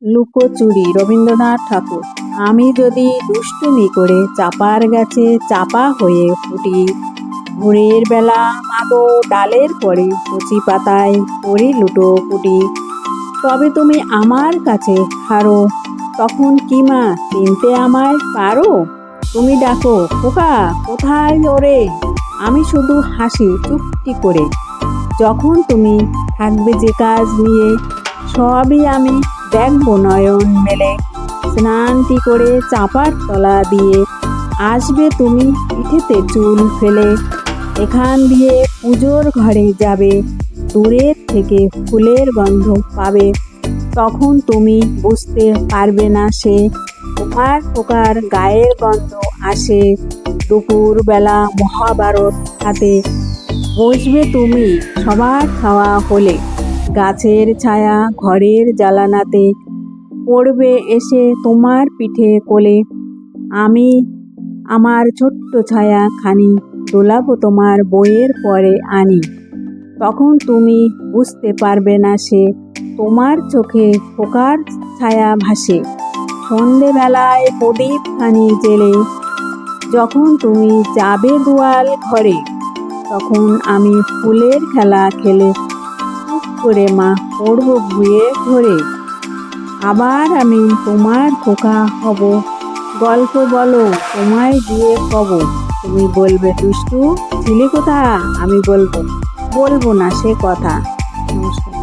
লুকোচুরি রবীন্দ্রনাথ ঠাকুর। আমি যদি দুষ্টুমি করে চাপার গাছে চাপা হয়ে ফুটি, ভোরের বেলা মাগো ডালের পরে কচি পাতায় করি লুটোপুটি, তবে তুমি আমার কাছে হারো, তখন কি মা চিনতে আমায় পারো? তুমি ডাকো খোকা কোথায় ওরে, আমি শুধু হাসি চুপটি করে। যখন তুমি থাকবে যে কাজ নিয়ে, সবই আমি দেখবো নয়ন মেলে। স্নানটি করে চাপার তলা দিয়ে আসবে তুমি পিঠেতে চুল ফেলে। এখান দিয়ে পুজোর ঘরে যাবে, দূরের থেকে ফুলের গন্ধ পাবে। তখন তুমি বুঝতে পারবে না সে তোমার খোকার গায়ের গন্ধ আসে। দুপুর বেলা মহাভারত হাতে বসবে তুমি সবার খাওয়া হলে, গাছের ছায়া ঘরের জালানাতে পড়বে এসে তোমার পিঠে কোলে। আমি আমার ছোট্ট ছায়া খানি দোলাবো তোমার বইয়ের পরে আনি, তখন তুমি বুঝতে পারবে না সে তোমার চোখে খোকার ছায়া ভাসে। সন্ধেবেলায় প্রদীপ খানি জেলে যখন তুমি যাবে গোয়াল ঘরে, তখন আমি ফুলের খেলা খেলে চুপ করে মা পড়ব ভুঁয়ে ধরে। আবার আমি তোমার খোকা হব, গল্প বলো তোমায় দিয়ে কব। তুমি বলবে দুষ্টু ছিলে কোথা, আমি বলবো না সে কথা। নমস্কার।